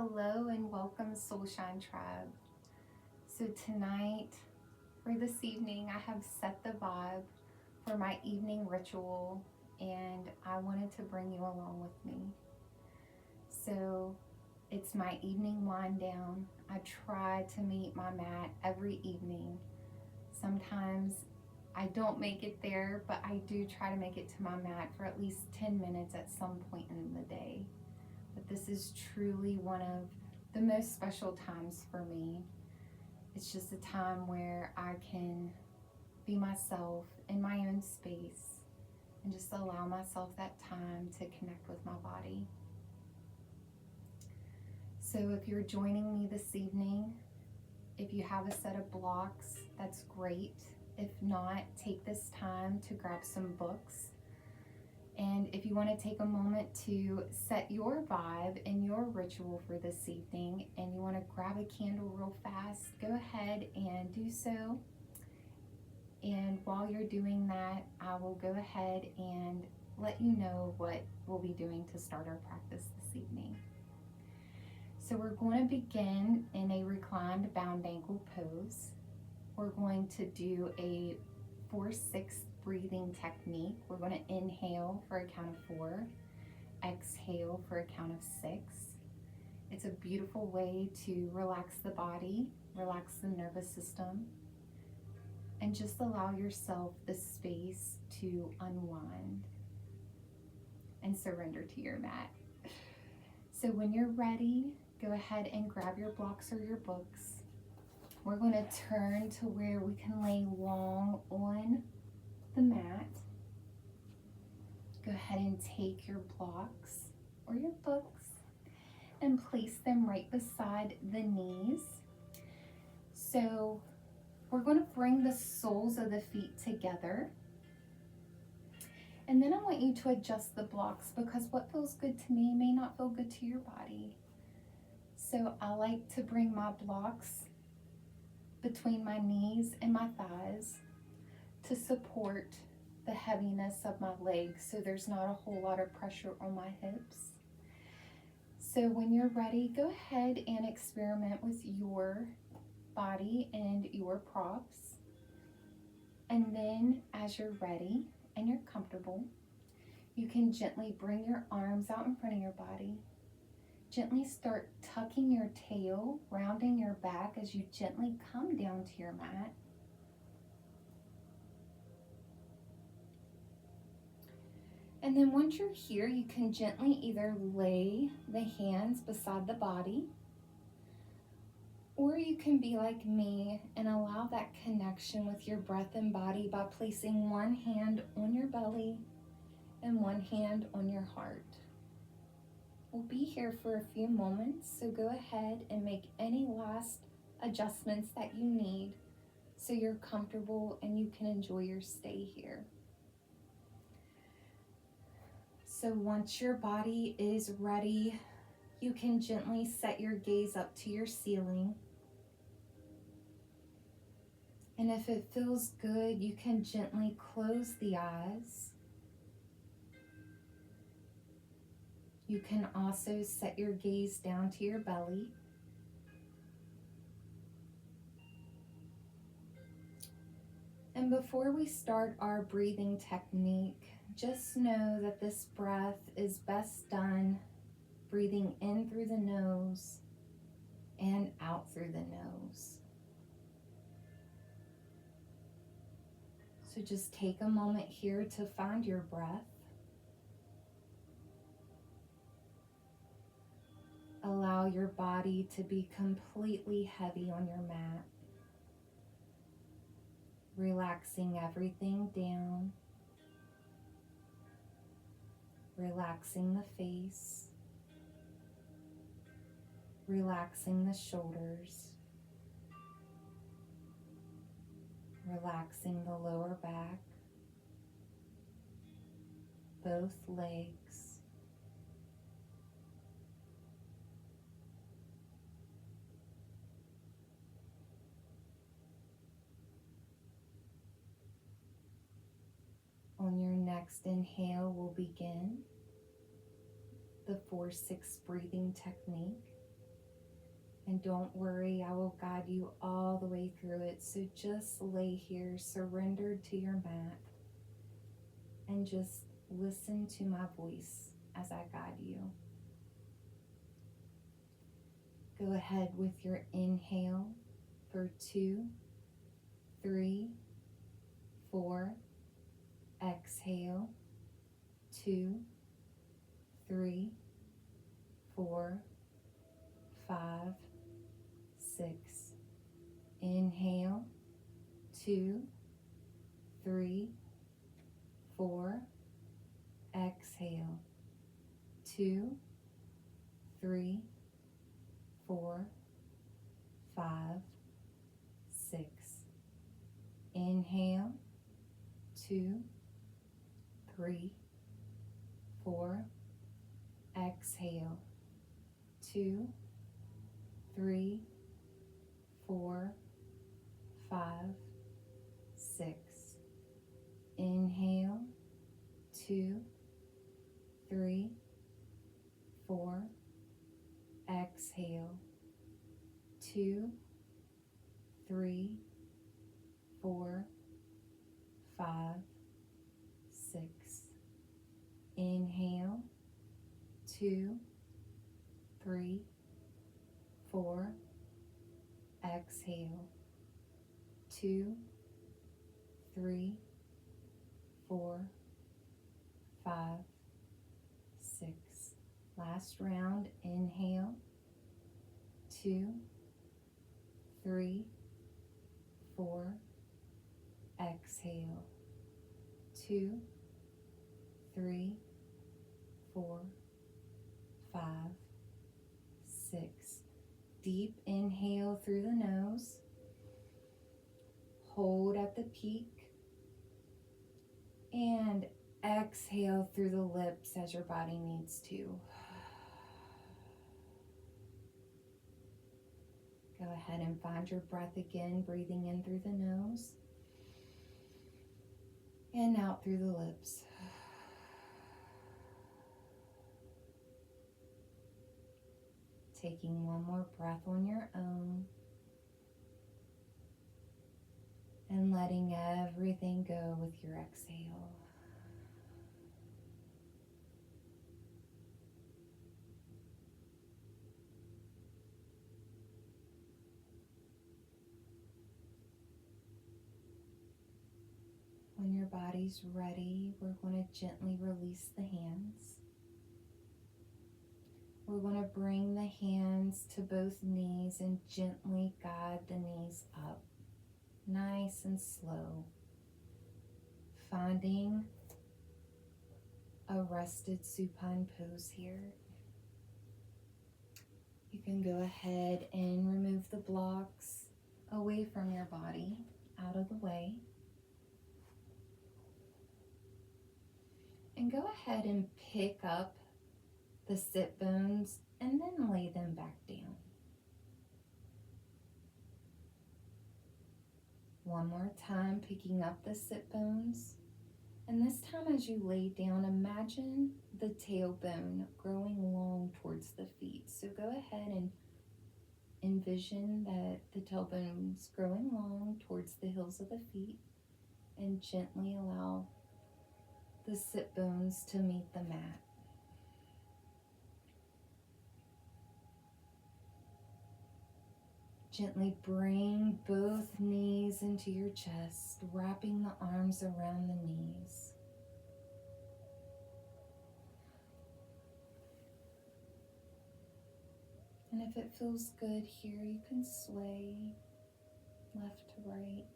Hello and welcome, Soulshine Tribe. So tonight, for this evening, I have set the vibe for my evening ritual, and I wanted to bring you along with me. So it's my evening wind down. I try to meet my mat every evening. Sometimes I don't make it there, but I do try to make it to my mat for at least 10 minutes at some point in the day. But this is truly one of the most special times for me. It's just a time where I can be myself in my own space and just allow myself that time to connect with my body. So if you're joining me this evening, if you have a set of blocks, that's great. If not, take this time to grab some books. And if you want to take a moment to set your vibe and your ritual for this evening, and you want to grab a candle real fast, go ahead and do so. And while you're doing that, I will go ahead and let you know what we'll be doing to start our practice this evening. So we're going to begin in a reclined bound ankle pose. We're going to do a 4-6 breathing technique. We're going to inhale for a count of 4, exhale for a count of 6. It's a beautiful way to relax the body, relax the nervous system, and just allow yourself the space to unwind and surrender to your mat. So when you're ready, go ahead and grab your blocks or your books. We're going to turn to where we can lay long on the mat. Go ahead and take your blocks or your books and place them right beside the knees. So we're going to bring the soles of the feet together. And then I want you to adjust the blocks because what feels good to me may not feel good to your body. So I like to bring my blocks between my knees and my thighs to support the heaviness of my legs so there's not a whole lot of pressure on my hips. So when you're ready, go ahead and experiment with your body and your props. And then as you're ready and you're comfortable, you can gently bring your arms out in front of your body. Gently start tucking your tail, rounding your back as you gently come down to your mat. And then once you're here, you can gently either lay the hands beside the body, or you can be like me and allow that connection with your breath and body by placing one hand on your belly and one hand on your heart. We'll be here for a few moments, so go ahead and make any last adjustments that you need so you're comfortable and you can enjoy your stay here. So once your body is ready, you can gently set your gaze up to your ceiling. And if it feels good, you can gently close the eyes. You can also set your gaze down to your belly. And before we start our breathing technique, just know that this breath is best done breathing in through the nose and out through the nose. So just take a moment here to find your breath. Allow your body to be completely heavy on your mat, relaxing everything down, relaxing the face, relaxing the shoulders, relaxing the lower back, both legs, on your next inhale, we'll begin the 4-6 breathing technique. And don't worry, I will guide you all the way through it. So just lay here, surrendered to your mat, and just listen to my voice as I guide you. Go ahead with your inhale for 2, 3, 4. Exhale, 2, 3, 4, 5, 6. Inhale, 2, 3, 4. Exhale, 2, 3, 4, 5, 6. Inhale, 2, 3, 4. Exhale, 2, 3, 4, 5, 6. Inhale, 2, 3, 4. Exhale, 2, 3, 4, 5, 6. Inhale, 2, 3, 4. Exhale, 2, 3, 4, 5, 6. Last round. Inhale, 2, 3, 4. Exhale, 2, 3, 4, 5, 6. Deep inhale through the nose. Hold at the peak. And exhale through the lips as your body needs to. Go ahead and find your breath again, breathing in through the nose and out through the lips. Taking one more breath on your own and letting everything go with your exhale. When your body's ready, we're going to gently release the hands. We're going to bring the hands to both knees and gently guide the knees up, nice and slow, finding a rested supine pose here. You can go ahead and remove the blocks away from your body, out of the way. And go ahead and pick up the sit bones and then lay them back down. One more time, picking up the sit bones. And this time as you lay down, imagine the tailbone growing long towards the feet. So go ahead and envision that the tailbone's growing long towards the heels of the feet, and gently allow the sit bones to meet the mat. Gently bring both knees into your chest, wrapping the arms around the knees. And if it feels good here, you can sway left to right.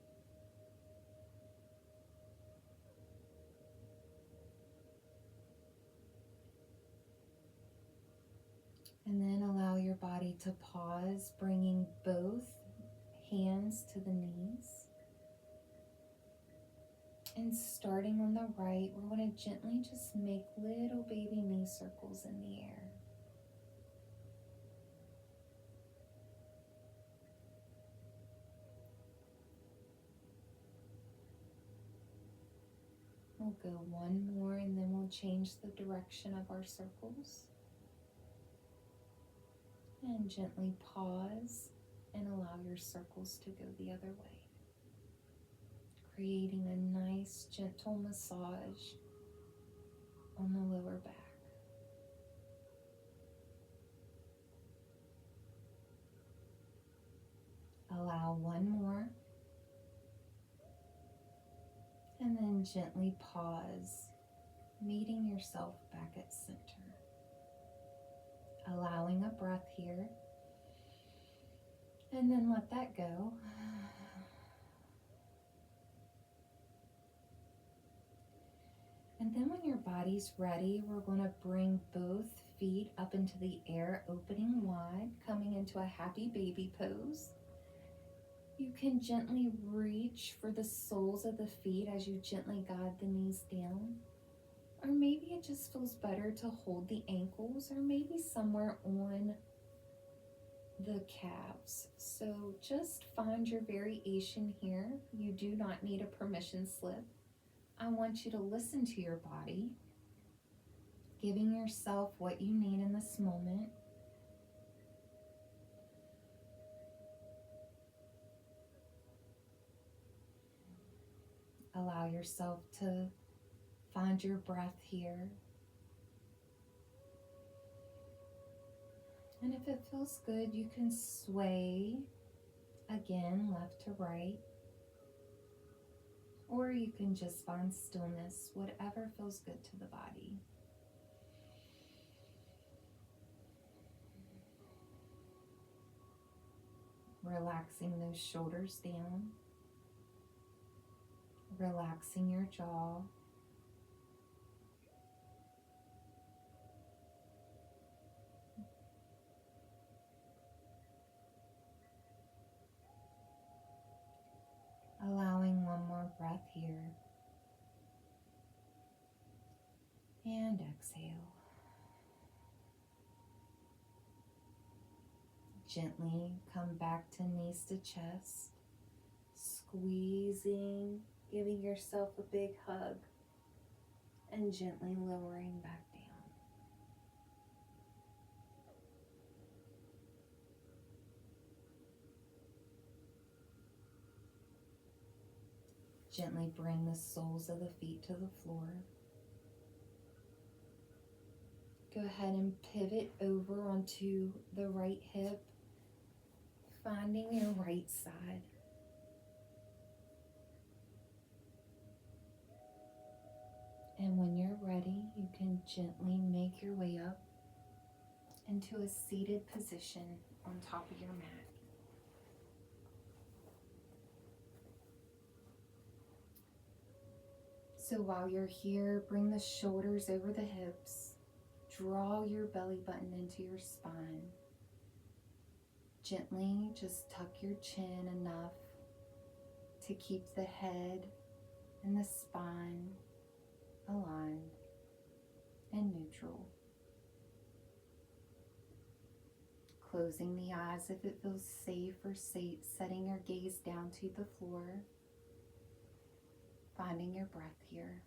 And then allow your body to pause, bringing both hands to the knees. And starting on the right, we're going to gently just make little baby knee circles in the air. We'll go one more and then we'll change the direction of our circles. And gently pause and allow your circles to go the other way, creating a nice gentle massage on the lower back. Allow one more, and then gently pause, meeting yourself back at center. Allowing a breath here, and then let that go. And then when your body's ready, we're going to bring both feet up into the air, opening wide, coming into a happy baby pose. You can gently reach for the soles of the feet as you gently guide the knees down. Or maybe it just feels better to hold the ankles, or maybe somewhere on the calves. So just find your variation here. You do not need a permission slip. I want you to listen to your body, giving yourself what you need in this moment. Allow yourself to find your breath here. And if it feels good, you can sway again, left to right. Or you can just find stillness, whatever feels good to the body. Relaxing those shoulders down. Relaxing your jaw. Allowing one more breath here. And exhale. Gently come back to knees to chest. Squeezing, giving yourself a big hug. And gently lowering back down. Gently bring the soles of the feet to the floor. Go ahead and pivot over onto the right hip, finding your right side. And when you're ready, you can gently make your way up into a seated position on top of your mat. So while you're here, bring the shoulders over the hips. Draw your belly button into your spine. Gently just tuck your chin enough to keep the head and the spine aligned and neutral. Closing the eyes if it feels safe, or setting your gaze down to the floor. Finding your breath here.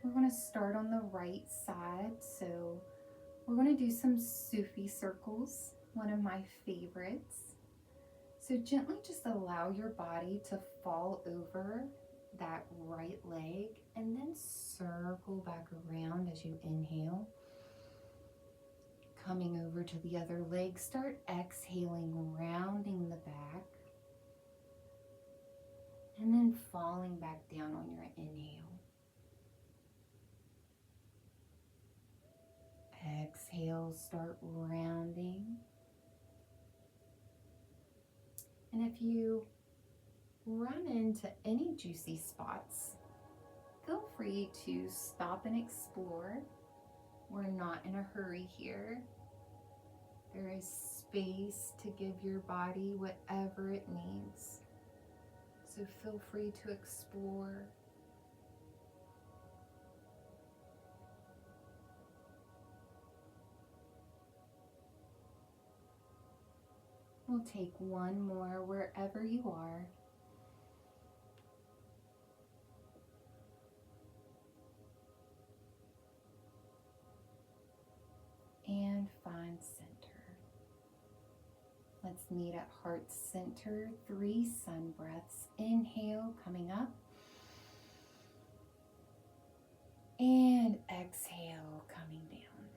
We're going to start on the right side. So we're going to do some Sufi circles, one of my favorites. So gently just allow your body to fall over that right leg and then circle back around as you inhale. Coming over to the other leg, start exhaling, rounding the back, and then falling back down on your inhale. Exhale, start rounding. And if you run into any juicy spots, feel free to stop and explore. We're not in a hurry here. There is space to give your body whatever it needs. So feel free to explore. We'll take one more wherever you are. Let's meet at heart center. 3 sun breaths. Inhale, coming up. And exhale, coming down.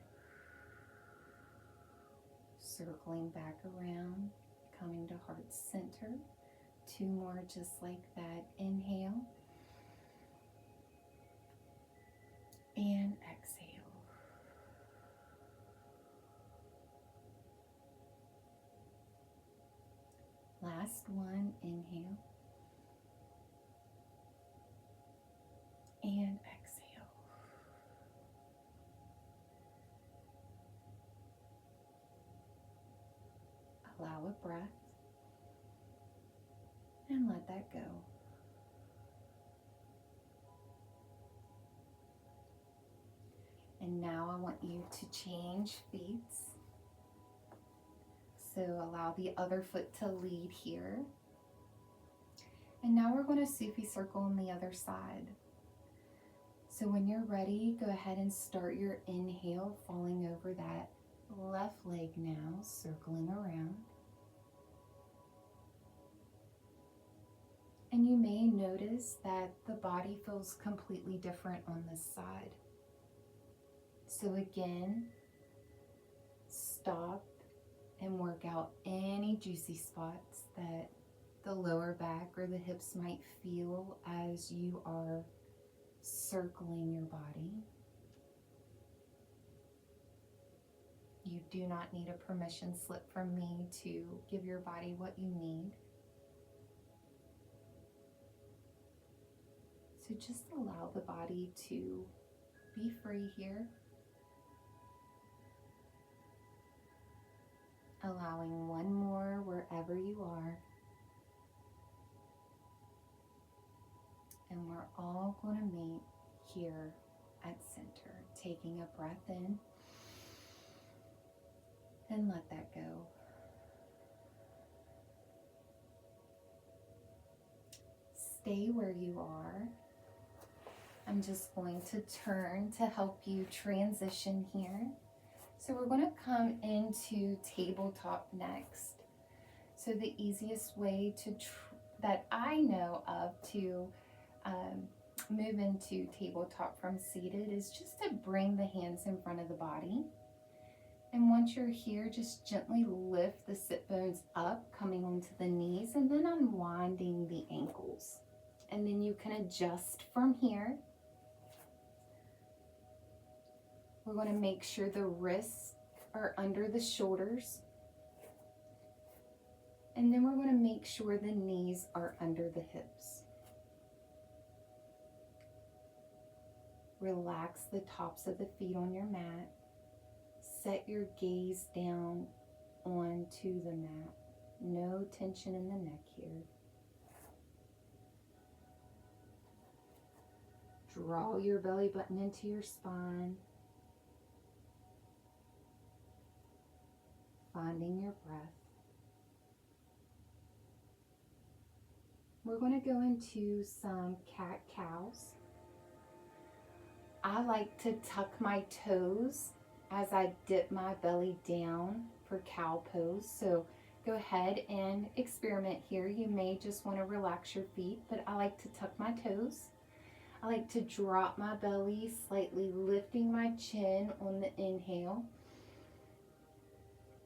Circling back around, coming to heart center. 2 more just like that. Inhale. And exhale. Last one, inhale. And exhale. Allow a breath and let that go. And now I want you to change feet. So allow the other foot to lead here. And now we're going to Sufi circle on the other side. So when you're ready, go ahead and start your inhale, falling over that left leg now, circling around. And you may notice that the body feels completely different on this side. So again, stop and work out any juicy spots that the lower back or the hips might feel as you are circling your body. You do not need a permission slip from me to give your body what you need. So just allow the body to be free here. Allowing one more wherever you are. And we're all going to meet here at center. Taking a breath in and let that go. Stay where you are. I'm just going to turn to help you transition here. So we're going to come into tabletop next. So the easiest way that I know of to move into tabletop from seated is just to bring the hands in front of the body. And once you're here, just gently lift the sit bones up, coming onto the knees, and then unwinding the ankles. And then you can adjust from here. We're going to make sure the wrists are under the shoulders. And then we're going to make sure the knees are under the hips. Relax the tops of the feet on your mat. Set your gaze down onto the mat. No tension in the neck here. Draw your belly button into your spine. Finding your breath. We're going to go into some cat-cows. I like to tuck my toes as I dip my belly down for cow pose. So go ahead and experiment here. You may just want to relax your feet, but I like to tuck my toes. I like to drop my belly, slightly lifting my chin on the inhale.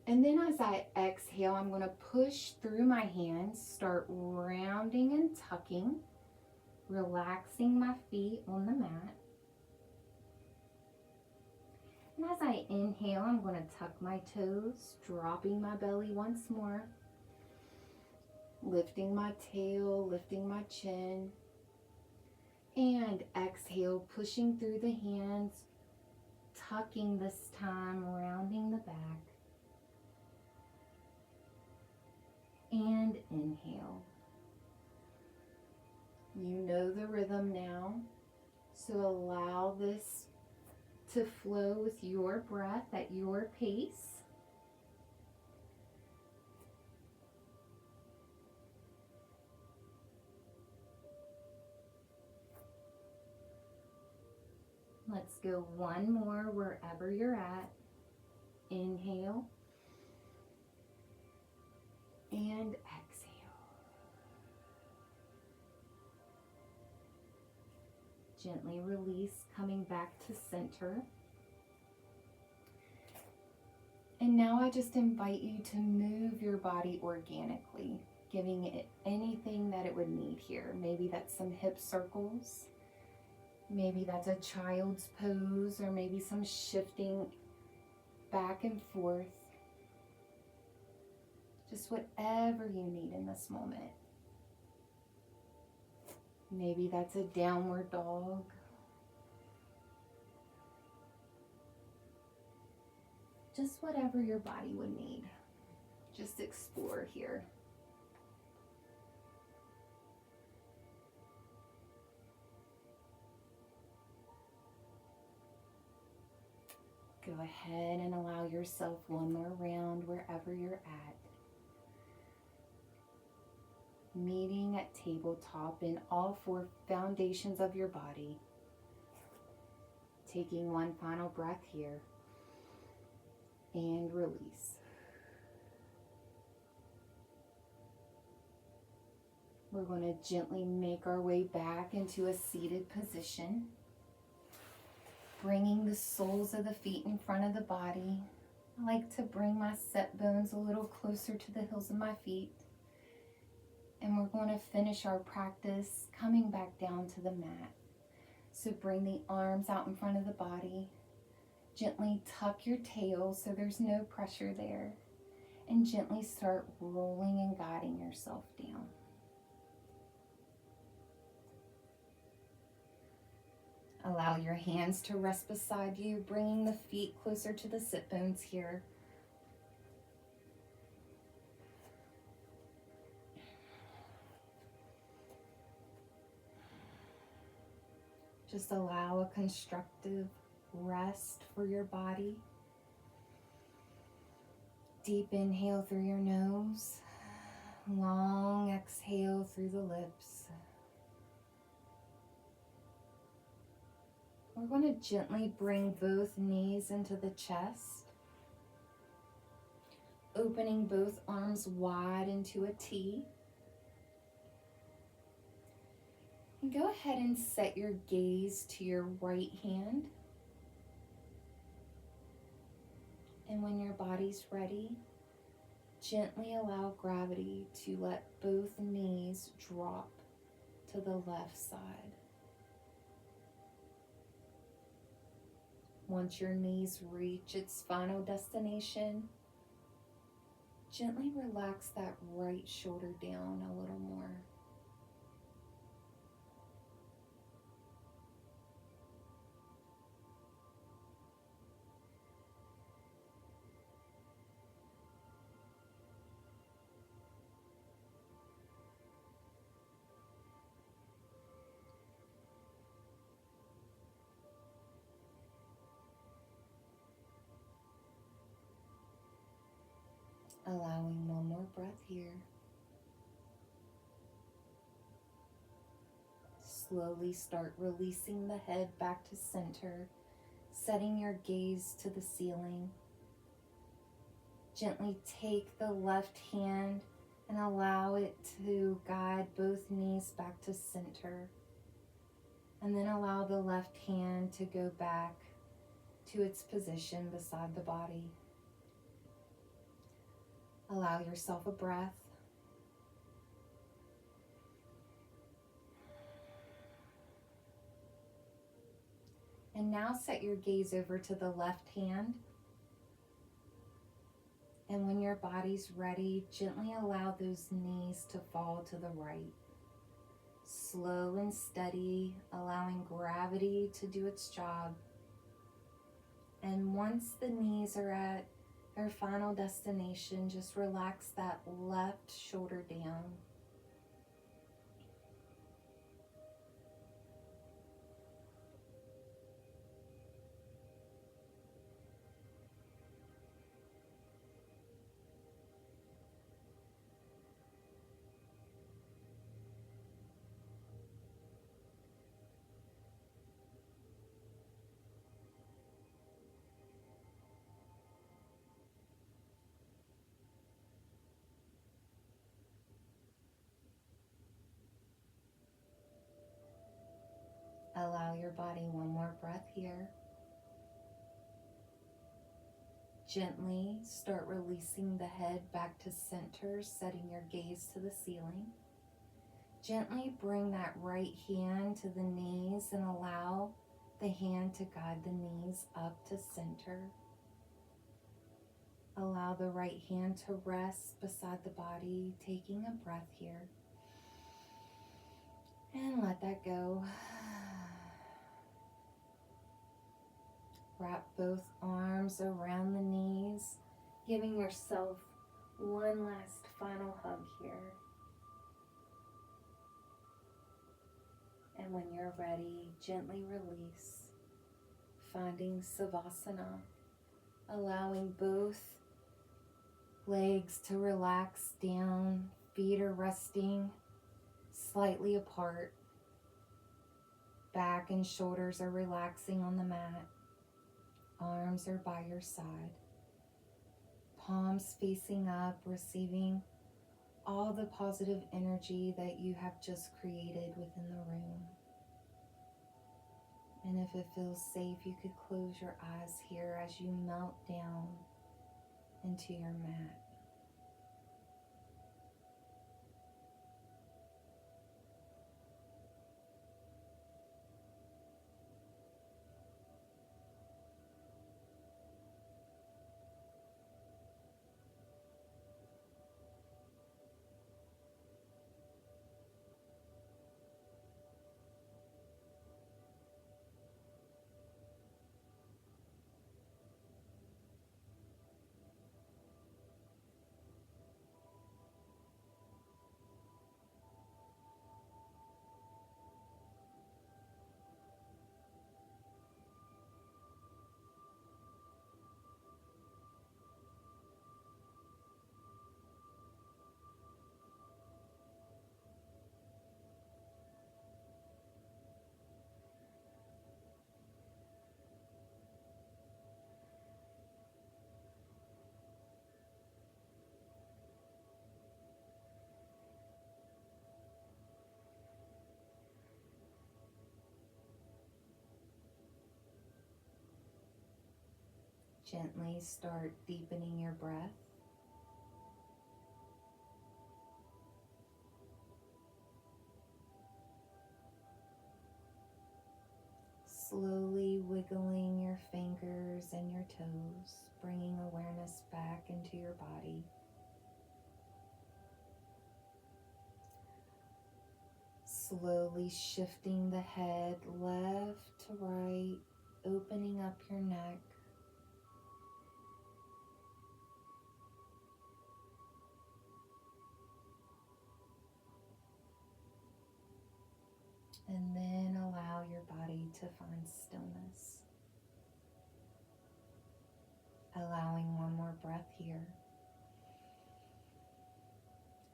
And then as I exhale, I'm going to push through my hands, start rounding and tucking, relaxing my feet on the mat. And as I inhale, I'm going to tuck my toes, dropping my belly once more, lifting my tail, lifting my chin, and exhale, pushing through the hands, tucking this time, rounding the back. And inhale. You know the rhythm now, so allow this to flow with your breath at your pace. Let's go one more wherever you're at. Inhale. And exhale. Gently release, coming back to center. And now I just invite you to move your body organically, giving it anything that it would need here. Maybe that's some hip circles, maybe that's a child's pose, or maybe some shifting back and forth. Just whatever you need in this moment. Maybe that's a downward dog. Just whatever your body would need. Just explore here. Go ahead and allow yourself one more round wherever you're at. Meeting at tabletop in all four foundations of your body. Taking one final breath here. And release. We're going to gently make our way back into a seated position. Bringing the soles of the feet in front of the body. I like to bring my sit bones a little closer to the heels of my feet. And we're going to finish our practice coming back down to the mat. So bring the arms out in front of the body. Gently tuck your tail so there's no pressure there. And gently start rolling and guiding yourself down. Allow your hands to rest beside you, bringing the feet closer to the sit bones here. Just allow a constructive rest for your body. Deep inhale through your nose. Long exhale through the lips. We're going to gently bring both knees into the chest. Opening both arms wide into a T. And go ahead and set your gaze to your right hand. And when your body's ready, gently allow gravity to let both knees drop to the left side. Once your knees reach its final destination, gently relax that right shoulder down a little more. Allowing one more breath here. Slowly start releasing the head back to center, setting your gaze to the ceiling. Gently take the left hand and allow it to guide both knees back to center. And then allow the left hand to go back to its position beside the body. Allow yourself a breath. And now set your gaze over to the left hand. And when your body's ready, gently allow those knees to fall to the right. Slow and steady, allowing gravity to do its job. And once the knees are at their final destination, just relax that left shoulder down. body. One more breath here. Gently start releasing the head back to center, setting your gaze to the ceiling. Gently bring that right hand to the knees and allow the hand to guide the knees up to center. Allow the right hand to rest beside the body, taking a breath here. And let that go. Wrap both arms around the knees, giving yourself one last final hug here. And when you're ready, gently release, finding Savasana, allowing both legs to relax down, feet are resting slightly apart, back and shoulders are relaxing on the mat, arms are by your side, palms facing up, receiving all the positive energy that you have just created within the room. And if it feels safe, you could close your eyes here as you melt down into your mat. Gently start deepening your breath. Slowly wiggling your fingers and your toes, bringing awareness back into your body. Slowly shifting the head left to right, opening up your neck. And then allow your body to find stillness. Allowing one more breath here.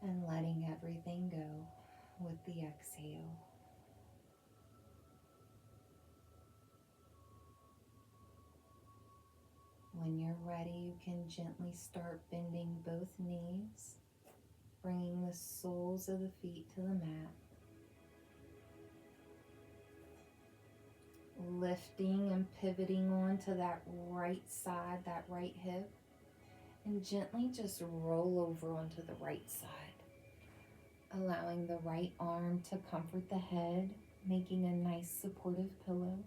And letting everything go with the exhale. When you're ready, you can gently start bending both knees, bringing the soles of the feet to the mat. Lifting and pivoting onto that right side, that right hip, and gently just roll over onto the right side. Allowing the right arm to comfort the head, making a nice supportive pillow.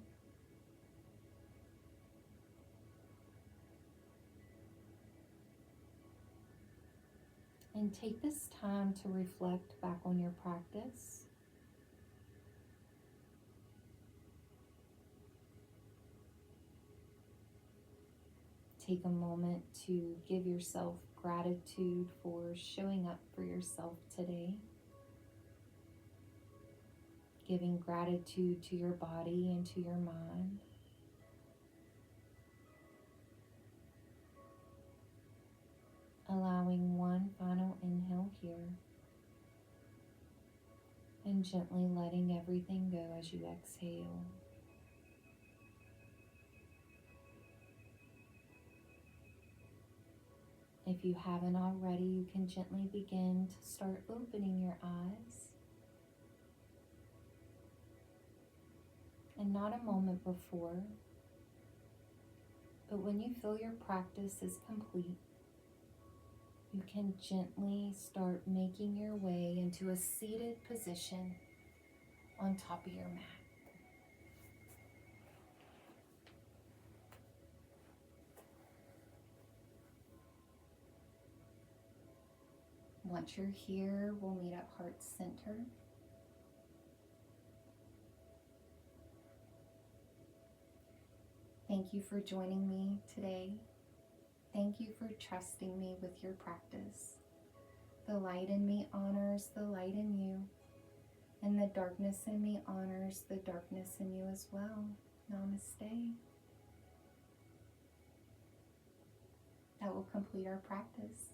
And take this time to reflect back on your practice. Take a moment to give yourself gratitude for showing up for yourself today. Giving gratitude to your body and to your mind. Allowing one final inhale here. And gently letting everything go as you exhale. If you haven't already, you can gently begin to start opening your eyes. and not a moment before. But when you feel your practice is complete, you can gently start making your way into a seated position on top of your mat. Once you're here, we'll meet at heart center. Thank you for joining me today. Thank you for trusting me with your practice. The light in me honors the light in you, and the darkness in me honors the darkness in you as well. Namaste. That will complete our practice.